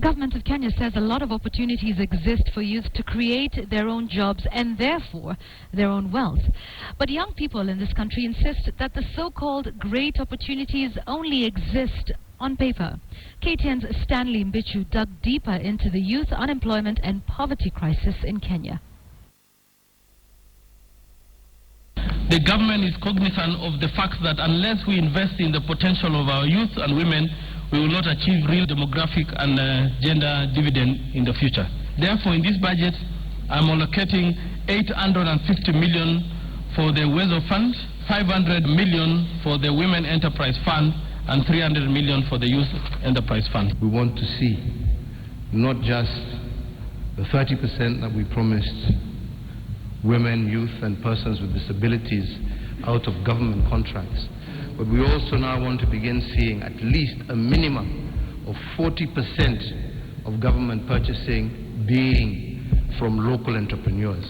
government of Kenya says a lot of opportunities exist for youth to create their own jobs and therefore their own wealth. But young people in this country insist that the so-called great opportunities only exist on paper. KTN's Stanley Mbichu dug deeper into the youth unemployment and poverty crisis in Kenya. The government is cognizant of the fact that unless we invest in the potential of our youth and women, we will not achieve real demographic and gender dividend in the future. Therefore, in this budget, I'm allocating 850 million for the Wezo Fund, 500 million for the Women Enterprise Fund, and 300 million for the Youth Enterprise Fund. We want to see not just the 30% that we promised women, youth, and persons with disabilities out of government contracts, but we also now want to begin seeing at least a minimum of 40% of government purchasing being from local entrepreneurs.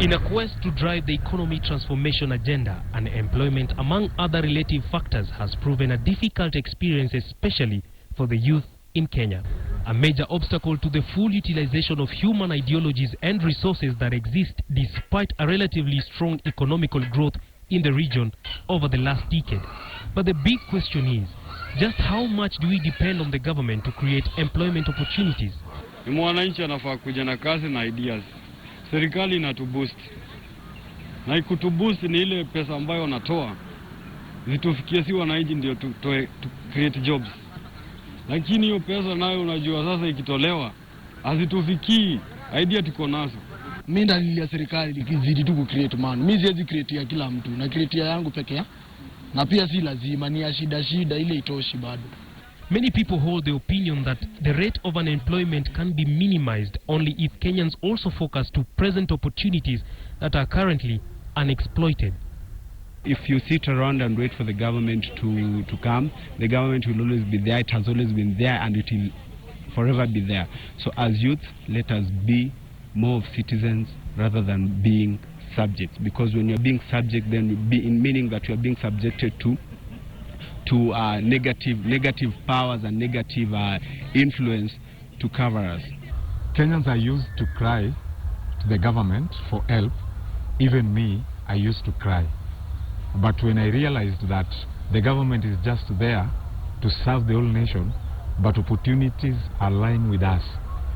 In a quest to drive the economy transformation agenda, unemployment, among other relative factors, has proven a difficult experience, especially for the youth in Kenya. A major obstacle to the full utilization of human ideologies and resources that exist despite a relatively strong economical growth in the region over the last decade. But the big question is, just how much do we depend on the government to create employment opportunities? Mwananchi anafaa kuja na kazi na ideas. Serikali inatuboost. Na ikutuboost ni ile pesa ambayo wanatoa zitufikie si wananchi ndio to create jobs. Lakini hiyo pesa nayo unajua sasa ikitolewa hazitufikii idea tuko nazo. Mimi ndalilia serikali ikizidi tu create man. Mimi siwezi create ya kila mtu, na create yangu peke yake. Na pia si lazima ni ya shida ile itoshi bado. Many people hold the opinion that the rate of unemployment can be minimized only if Kenyans also focus to present opportunities that are currently unexploited. If you sit around and wait for the government to come, the government will always be there. It has always been there and it will forever be there. So as youth, let us be more of citizens rather than being subjects. Because when you're being subject, then meaning that you are being subjected to negative powers and negative influence to cover us. Kenyans are used to cry to the government for help. Even me, I used to cry. But when I realized that the government is just there to serve the whole nation, but opportunities are lying with us,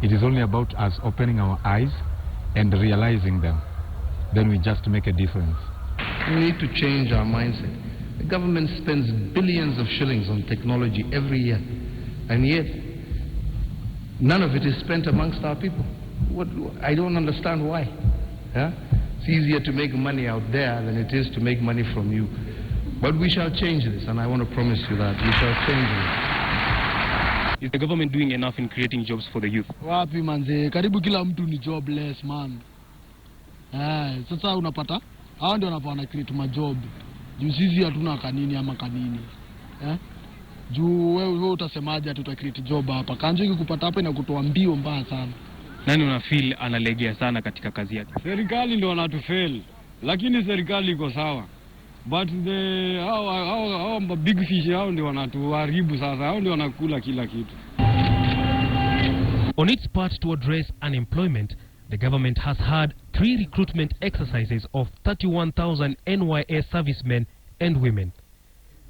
it is only about us opening our eyes and realizing them. Then we just make a difference. We need to change our mindset. The government spends billions of shillings on technology every year, and yet none of it is spent amongst our people. I don't understand why. Yeah? It's easier to make money out there than it is to make money from you. But we shall change this, and I want to promise you that we shall change this. Is the government doing enough in creating jobs for the youth? Wapi manze, karibu kila mtu ni jobless man. Sasa unapata, hao ndio wanapana create majob. Juu sisi hatuna kanini ama kanini. Juu wewe utasemaje tuta create job hapa? Kanjo ikikupata hapa inakutoa mbio mbaya sana. Nani una feel analegea sana katika kazi yake? Serikali ndio wanatufail. Lakini serikali iko sawa. But hao big fish hao ndio wanatuharibu sasa. Hao ndio wanakula kila kitu. On its part to address unemployment, the government has had 3 recruitment exercises of 31,000 NYS servicemen and women.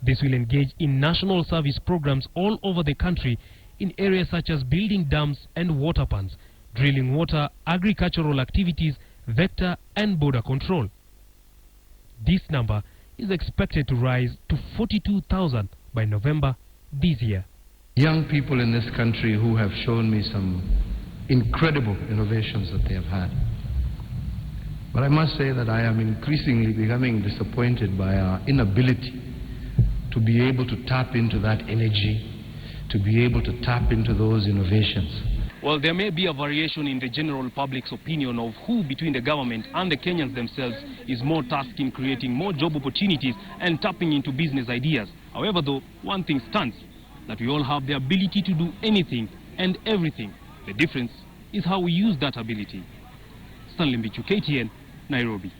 This will engage in national service programs all over the country in areas such as building dams and water ponds, drilling water, agricultural activities, vector and border control. This number is expected to rise to 42,000 by November this year. Young people in this country who have shown me some incredible innovations that they have had. But I must say that I am increasingly becoming disappointed by our inability to be able to tap into that energy, to be able to tap into those innovations. Well, there may be a variation in the general public's opinion of who between the government and the Kenyans themselves is more tasked in creating more job opportunities and tapping into business ideas. However, though, one thing stands, that we all have the ability to do anything and everything. The difference is how we use that ability. Stanley Mbichu, KTN, Nairobi.